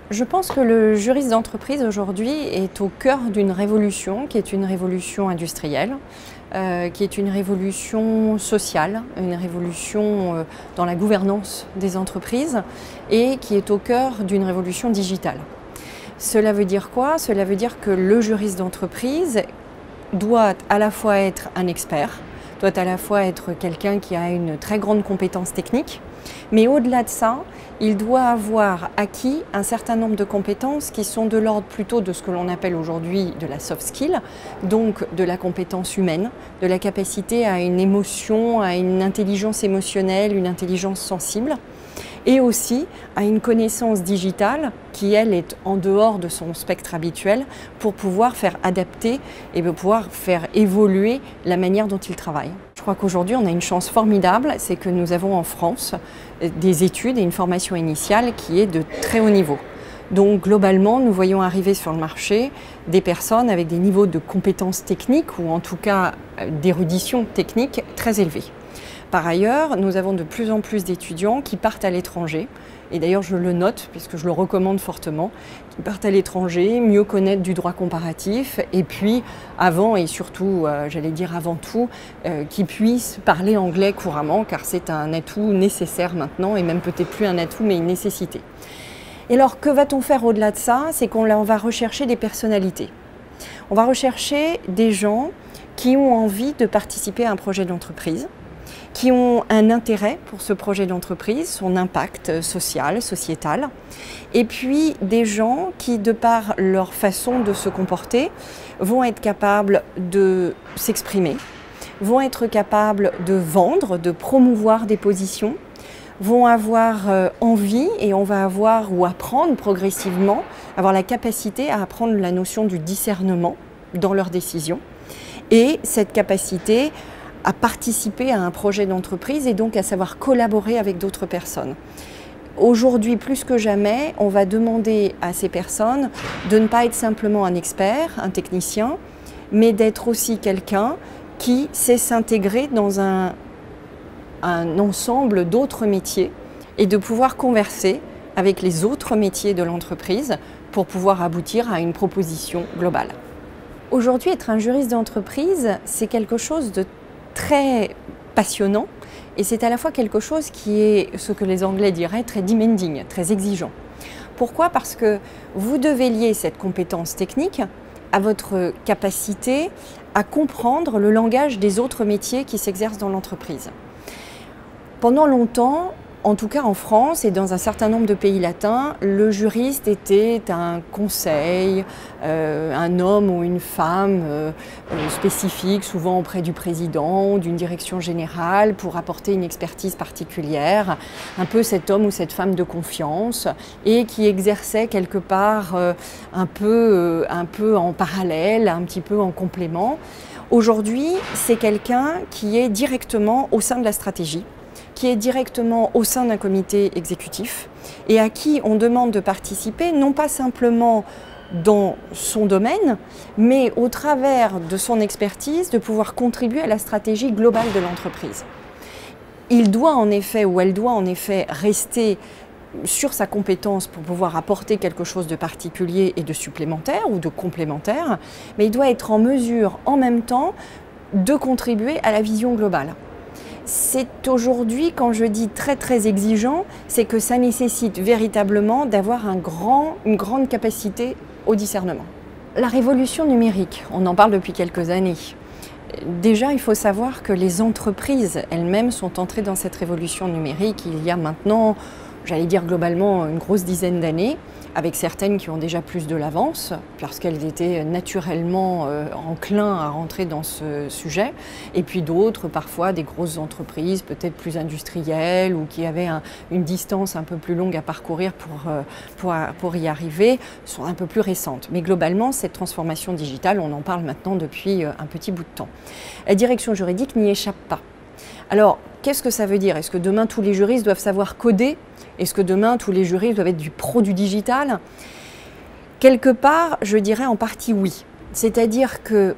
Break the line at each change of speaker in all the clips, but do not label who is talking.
Je pense que le juriste d'entreprise aujourd'hui est au cœur d'une révolution qui est une révolution industrielle, qui est une révolution sociale, une révolution dans la gouvernance des entreprises et qui est au cœur d'une révolution digitale. Cela veut dire quoi? Cela veut dire que le juriste d'entreprise doit à la fois être un expert, doit à la fois être quelqu'un qui a une très grande compétence technique, mais au-delà de ça, il doit avoir acquis un certain nombre de compétences qui sont de l'ordre plutôt de ce que l'on appelle aujourd'hui de la soft skill, donc de la compétence humaine, de la capacité à une émotion, à une intelligence émotionnelle, une intelligence sensible, et aussi à une connaissance digitale qui, elle, est en dehors de son spectre habituel pour pouvoir faire adapter et pouvoir faire évoluer la manière dont il travaille. Je crois qu'aujourd'hui, on a une chance formidable, c'est que nous avons en France des études et une formation initiale qui est de très haut niveau. Donc globalement, nous voyons arriver sur le marché des personnes avec des niveaux de compétences techniques ou en tout cas d'érudition technique très élevés. Par ailleurs, nous avons de plus en plus d'étudiants qui partent à l'étranger, et d'ailleurs je le note puisque je le recommande fortement, qui partent à l'étranger, mieux connaître du droit comparatif, et puis avant et surtout, j'allais dire avant tout, qui puissent parler anglais couramment, car c'est un atout nécessaire maintenant, et même peut-être plus un atout mais une nécessité. Et alors que va-t-on faire au-delà de ça? C'est qu'on va rechercher des personnalités. On va rechercher des gens qui ont envie de participer à un projet d'entreprise, qui ont un intérêt pour ce projet d'entreprise, son impact social, sociétal, et puis des gens qui, de par leur façon de se comporter, vont être capables de s'exprimer, vont être capables de vendre, de promouvoir des positions, vont avoir envie, et on va avoir ou apprendre progressivement, avoir la capacité à apprendre la notion du discernement dans leurs décisions, et cette capacité à participer à un projet d'entreprise et donc à savoir collaborer avec d'autres personnes. Aujourd'hui, plus que jamais, on va demander à ces personnes de ne pas être simplement un expert, un technicien, mais d'être aussi quelqu'un qui sait s'intégrer dans un ensemble d'autres métiers et de pouvoir converser avec les autres métiers de l'entreprise pour pouvoir aboutir à une proposition globale. Aujourd'hui, être un juriste d'entreprise, c'est quelque chose de très passionnant et c'est à la fois quelque chose qui est ce que les Anglais diraient très demanding, très exigeant. Pourquoi? Parce que vous devez lier cette compétence technique à votre capacité à comprendre le langage des autres métiers qui s'exercent dans l'entreprise. Pendant longtemps, en tout cas en France et dans un certain nombre de pays latins, le juriste était un conseil, un homme ou une femme spécifique, souvent auprès du président, d'une direction générale, pour apporter une expertise particulière, un peu cet homme ou cette femme de confiance, et qui exerçait quelque part un peu en parallèle, un petit peu en complément. Aujourd'hui, c'est quelqu'un qui est directement au sein de la stratégie, qui est directement au sein d'un comité exécutif et à qui on demande de participer, non pas simplement dans son domaine, mais au travers de son expertise, de pouvoir contribuer à la stratégie globale de l'entreprise. Il doit en effet, ou elle doit en effet rester sur sa compétence pour pouvoir apporter quelque chose de particulier et de supplémentaire ou de complémentaire, mais il doit être en mesure en même temps de contribuer à la vision globale. C'est aujourd'hui, quand je dis très exigeant, c'est que ça nécessite véritablement d'avoir une grande capacité au discernement. La révolution numérique, on en parle depuis quelques années. Déjà, il faut savoir que les entreprises elles-mêmes sont entrées dans cette révolution numérique il y a maintenant, j'allais dire globalement, une grosse dizaine d'années, avec certaines qui ont déjà plus de l'avance, parce qu'elles étaient naturellement enclins à rentrer dans ce sujet, et puis d'autres, parfois des grosses entreprises, peut-être plus industrielles, ou qui avaient une distance un peu plus longue à parcourir pour y arriver, sont un peu plus récentes. Mais globalement, cette transformation digitale, on en parle maintenant depuis un petit bout de temps. La direction juridique n'y échappe pas. Alors, qu'est-ce que ça veut dire? Est-ce que demain tous les juristes doivent savoir coder? Est-ce que demain tous les juristes doivent être du pro du digital? Quelque part, je dirais en partie oui. C'est-à-dire que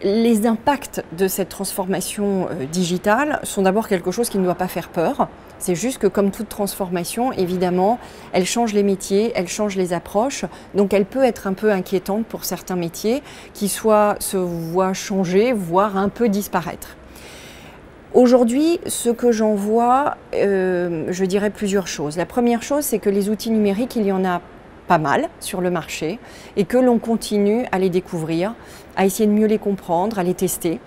les impacts de cette transformation digitale sont d'abord quelque chose qui ne doit pas faire peur. C'est juste que comme toute transformation, évidemment, elle change les métiers, elle change les approches, donc elle peut être un peu inquiétante pour certains métiers qui soit se voient changer, voire un peu disparaître. Aujourd'hui, ce que j'en vois, je dirais plusieurs choses. La première chose, c'est que les outils numériques, il y en a pas mal sur le marché et que l'on continue à les découvrir, à essayer de mieux les comprendre, à les tester,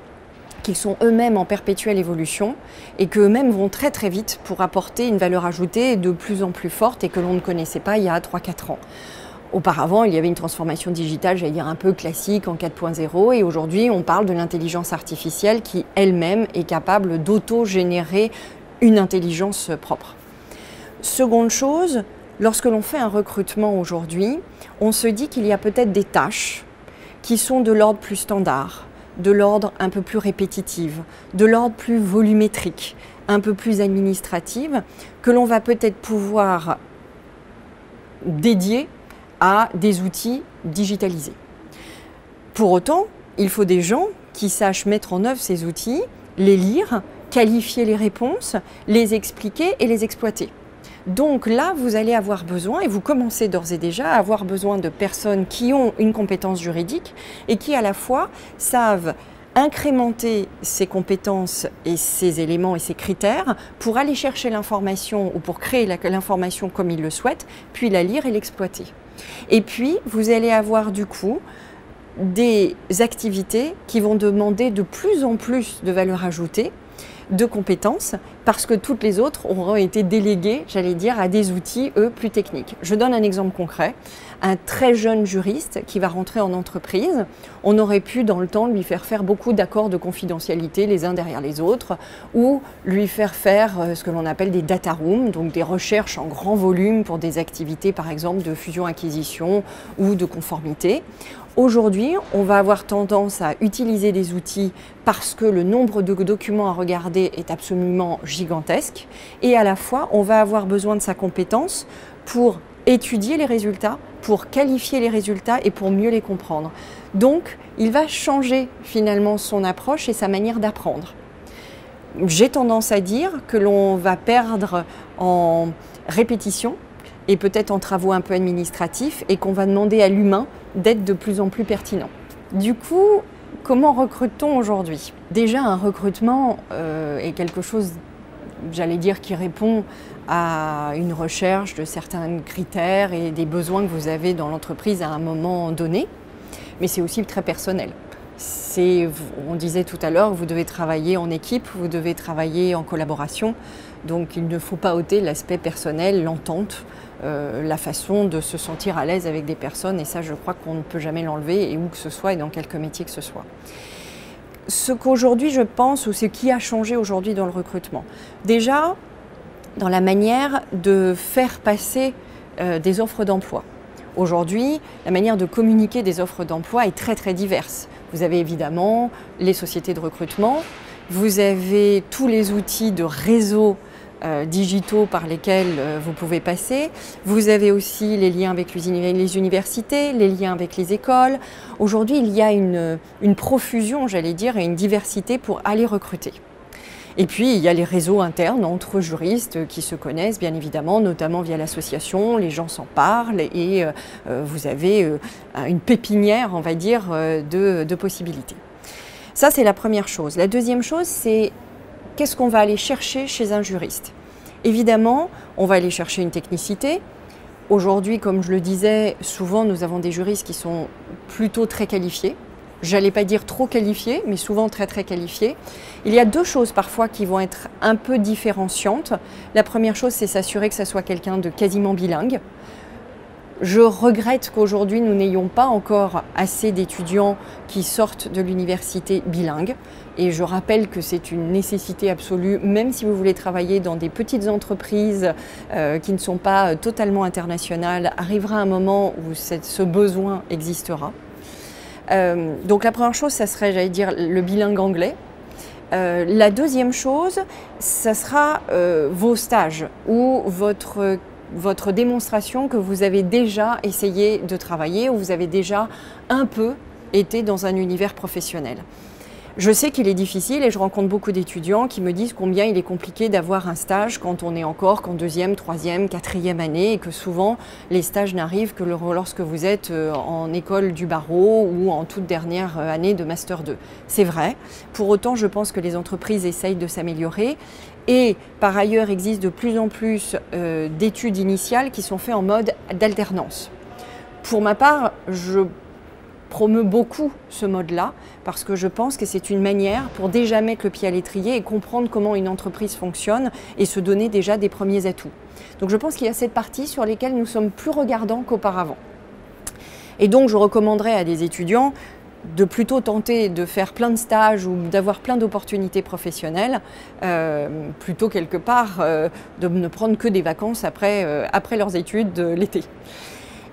qu'ils sont eux-mêmes en perpétuelle évolution et qu'eux-mêmes vont très très vite pour apporter une valeur ajoutée de plus en plus forte et que l'on ne connaissait pas il y a 3-4 ans. Auparavant, il y avait une transformation digitale, j'allais dire un peu classique en 4.0 et aujourd'hui on parle de l'intelligence artificielle qui elle-même est capable d'auto-générer une intelligence propre. Seconde chose, lorsque l'on fait un recrutement aujourd'hui, on se dit qu'il y a peut-être des tâches qui sont de l'ordre plus standard, de l'ordre un peu plus répétitive, de l'ordre plus volumétrique, un peu plus administrative, que l'on va peut-être pouvoir dédier à des outils digitalisés. Pour autant, il faut des gens qui sachent mettre en œuvre ces outils, les lire, qualifier les réponses, les expliquer et les exploiter. Donc là, vous allez avoir besoin, et vous commencez d'ores et déjà à avoir besoin de personnes qui ont une compétence juridique et qui à la fois savent incrémenter ces compétences et ces éléments et ces critères pour aller chercher l'information ou pour créer l'information comme ils le souhaitent, puis la lire et l'exploiter. Et puis, vous allez avoir du coup des activités qui vont demander de plus en plus de valeur ajoutée, de compétences, parce que toutes les autres auront été déléguées, j'allais dire, à des outils, eux, plus techniques. Je donne un exemple concret. Un très jeune juriste qui va rentrer en entreprise, on aurait pu dans le temps lui faire beaucoup d'accords de confidentialité les uns derrière les autres, ou lui faire ce que l'on appelle des data rooms, donc des recherches en grand volume pour des activités par exemple de fusion-acquisition ou de conformité. Aujourd'hui, on va avoir tendance à utiliser des outils parce que le nombre de documents à regarder est absolument gigantesque et à la fois, on va avoir besoin de sa compétence pour étudier les résultats, pour qualifier les résultats et pour mieux les comprendre. Donc, il va changer finalement son approche et sa manière d'apprendre. J'ai tendance à dire que l'on va perdre en répétition et peut-être en travaux un peu administratifs et qu'on va demander à l'humain d'être de plus en plus pertinent. Du coup, comment recrute-t-on aujourd'hui? Déjà, un recrutement est quelque chose, j'allais dire, qui répond à une recherche de certains critères et des besoins que vous avez dans l'entreprise à un moment donné, mais c'est aussi très personnel. On disait tout à l'heure, vous devez travailler en équipe, vous devez travailler en collaboration, donc il ne faut pas ôter l'aspect personnel, l'entente, la façon de se sentir à l'aise avec des personnes, et ça je crois qu'on ne peut jamais l'enlever, et où que ce soit et dans quelque métier que ce soit. Ce qu'aujourd'hui je pense, ou ce qui a changé aujourd'hui dans le recrutement, déjà dans la manière de faire passer des offres d'emploi. Aujourd'hui, la manière de communiquer des offres d'emploi est très très diverse. Vous avez évidemment les sociétés de recrutement, vous avez tous les outils de réseau digitaux par lesquels vous pouvez passer. Vous avez aussi les liens avec les universités, les liens avec les écoles. Aujourd'hui, il y a une profusion, j'allais dire, et une diversité pour aller recruter. Et puis, il y a les réseaux internes entre juristes qui se connaissent, bien évidemment, notamment via l'association, les gens s'en parlent et vous avez une pépinière, on va dire, de possibilités. Ça, c'est la première chose. La deuxième chose, c'est qu'est-ce qu'on va aller chercher chez un juriste? Évidemment, on va aller chercher une technicité. Aujourd'hui, comme je le disais, souvent nous avons des juristes qui sont plutôt très qualifiés. J'allais pas dire trop qualifiés, mais souvent très très qualifiés. Il y a deux choses parfois qui vont être un peu différenciantes. La première chose, c'est s'assurer que ça soit quelqu'un de quasiment bilingue. Je regrette qu'aujourd'hui, nous n'ayons pas encore assez d'étudiants qui sortent de l'université bilingues. Et je rappelle que c'est une nécessité absolue, même si vous voulez travailler dans des petites entreprises qui ne sont pas totalement internationales, arrivera un moment où ce besoin existera. Donc la première chose, ça serait, j'allais dire, le bilingue anglais. La deuxième chose, ça sera vos stages ou votre démonstration que vous avez déjà essayé de travailler ou vous avez déjà un peu été dans un univers professionnel. Je sais qu'il est difficile et je rencontre beaucoup d'étudiants qui me disent combien il est compliqué d'avoir un stage quand on est encore qu'en deuxième, troisième, quatrième année et que souvent les stages n'arrivent que lorsque vous êtes en école du barreau ou en toute dernière année de Master 2. C'est vrai. Pour autant, je pense que les entreprises essayent de s'améliorer et par ailleurs, il existe de plus en plus d'études initiales qui sont faites en mode d'alternance. Pour ma part, je promeut beaucoup ce mode-là parce que je pense que c'est une manière pour déjà mettre le pied à l'étrier et comprendre comment une entreprise fonctionne et se donner déjà des premiers atouts. Donc je pense qu'il y a cette partie sur laquelle nous sommes plus regardants qu'auparavant. Et donc je recommanderais à des étudiants de plutôt tenter de faire plein de stages ou d'avoir plein d'opportunités professionnelles plutôt quelque part de ne prendre que des vacances après leurs études l'été.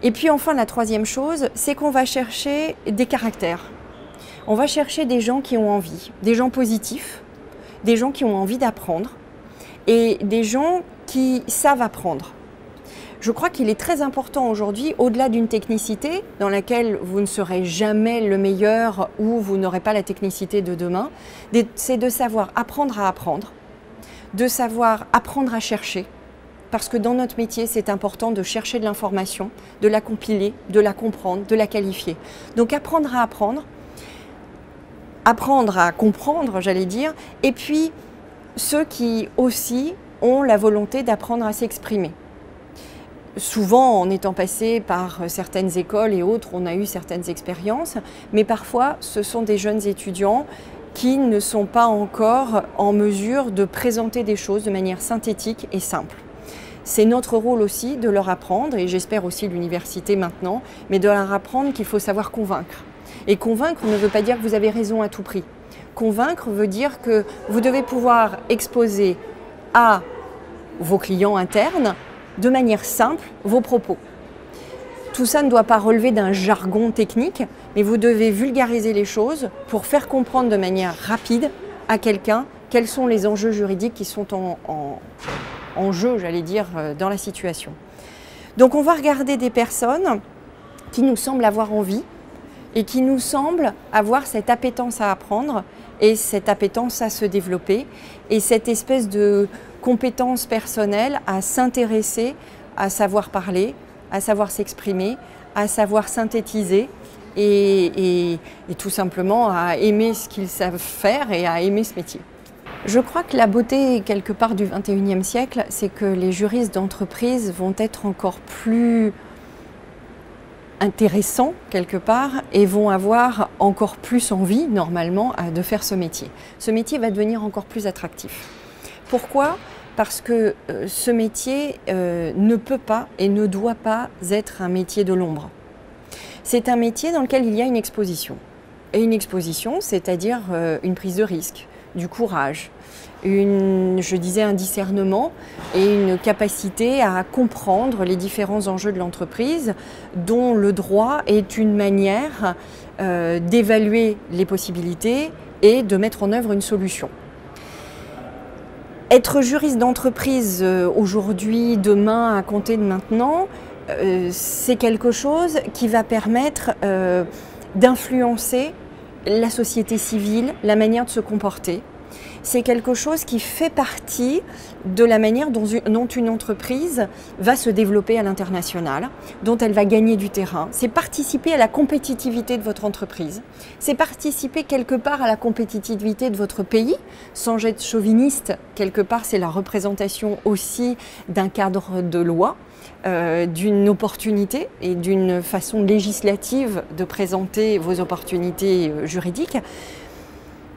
Et puis enfin, la troisième chose, c'est qu'on va chercher des caractères. On va chercher des gens qui ont envie, des gens positifs, des gens qui ont envie d'apprendre et des gens qui savent apprendre. Je crois qu'il est très important aujourd'hui, au-delà d'une technicité dans laquelle vous ne serez jamais le meilleur ou vous n'aurez pas la technicité de demain, c'est de savoir apprendre à apprendre, de savoir apprendre à chercher. Parce que dans notre métier, c'est important de chercher de l'information, de la compiler, de la comprendre, de la qualifier. Donc apprendre à comprendre, j'allais dire, et puis ceux qui aussi ont la volonté d'apprendre à s'exprimer. Souvent, en étant passé par certaines écoles et autres, on a eu certaines expériences, mais parfois, ce sont des jeunes étudiants qui ne sont pas encore en mesure de présenter des choses de manière synthétique et simple. C'est notre rôle aussi de leur apprendre, et j'espère aussi l'université maintenant, mais de leur apprendre qu'il faut savoir convaincre. Et convaincre ne veut pas dire que vous avez raison à tout prix. Convaincre veut dire que vous devez pouvoir exposer à vos clients internes, de manière simple, vos propos. Tout ça ne doit pas relever d'un jargon technique, mais vous devez vulgariser les choses pour faire comprendre de manière rapide à quelqu'un quels sont les enjeux juridiques qui sont en jeu, j'allais dire, dans la situation. Donc on va regarder des personnes qui nous semblent avoir envie et qui nous semblent avoir cette appétence à apprendre et cette appétence à se développer et cette espèce de compétence personnelle à s'intéresser, à savoir parler, à savoir s'exprimer, à savoir synthétiser et tout simplement à aimer ce qu'ils savent faire et à aimer ce métier. Je crois que la beauté, quelque part, du XXIe siècle, c'est que les juristes d'entreprise vont être encore plus intéressants, quelque part, et vont avoir encore plus envie, normalement, de faire ce métier. Ce métier va devenir encore plus attractif. Pourquoi ? Parce que ce métier ne peut pas et ne doit pas être un métier de l'ombre. C'est un métier dans lequel il y a une exposition. Et une exposition, c'est-à-dire une prise de risque, du courage, je disais un discernement et une capacité à comprendre les différents enjeux de l'entreprise dont le droit est une manière d'évaluer les possibilités et de mettre en œuvre une solution. Être juriste d'entreprise aujourd'hui, demain, à compter de maintenant, c'est quelque chose qui va permettre d'influencer la société civile, la manière de se comporter. C'est quelque chose qui fait partie de la manière dont une entreprise va se développer à l'international, dont elle va gagner du terrain. C'est participer à la compétitivité de votre entreprise. C'est participer quelque part à la compétitivité de votre pays, sans être chauviniste. Quelque part, c'est la représentation aussi d'un cadre de loi, d'une opportunité et d'une façon législative de présenter vos opportunités juridiques.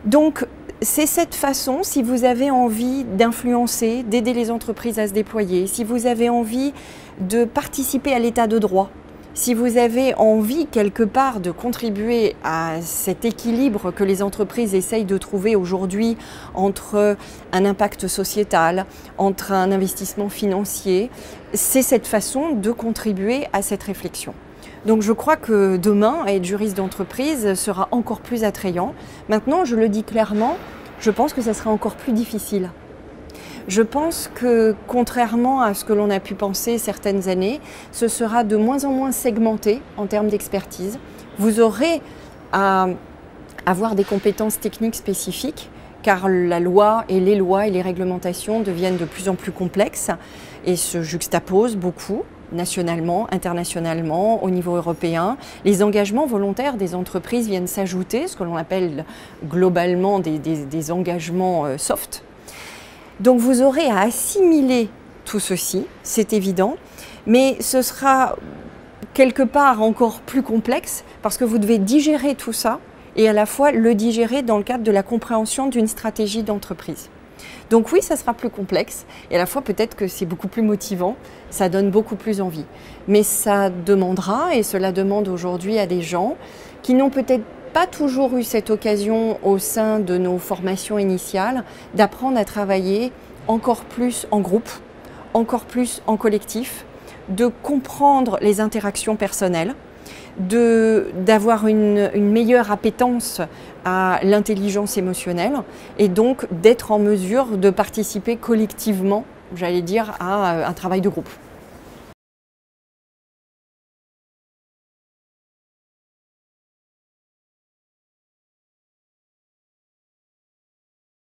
Donc, c'est cette façon, si vous avez envie d'influencer, d'aider les entreprises à se déployer, si vous avez envie de participer à l'état de droit, si vous avez envie quelque part de contribuer à cet équilibre que les entreprises essayent de trouver aujourd'hui entre un impact sociétal, entre un investissement financier, c'est cette façon de contribuer à cette réflexion. Donc je crois que demain, être juriste d'entreprise sera encore plus attrayant. Maintenant, je le dis clairement, je pense que ça sera encore plus difficile. Je pense que, contrairement à ce que l'on a pu penser certaines années, ce sera de moins en moins segmenté en termes d'expertise. Vous aurez à avoir des compétences techniques spécifiques, car la loi et les réglementations deviennent de plus en plus complexes et se juxtaposent beaucoup, nationalement, internationalement, au niveau européen. Les engagements volontaires des entreprises viennent s'ajouter, ce que l'on appelle globalement des engagements soft. Donc vous aurez à assimiler tout ceci, c'est évident, mais ce sera quelque part encore plus complexe parce que vous devez digérer tout ça et à la fois le digérer dans le cadre de la compréhension d'une stratégie d'entreprise. Donc oui, ça sera plus complexe et à la fois peut-être que c'est beaucoup plus motivant, ça donne beaucoup plus envie. Mais ça demandera, et cela demande aujourd'hui à des gens qui n'ont peut-être pas toujours eu cette occasion au sein de nos formations initiales, d'apprendre à travailler encore plus en groupe, encore plus en collectif, de comprendre les interactions personnelles, d'avoir une meilleure appétence à l'intelligence émotionnelle et donc d'être en mesure de participer collectivement, j'allais dire, à un travail de groupe.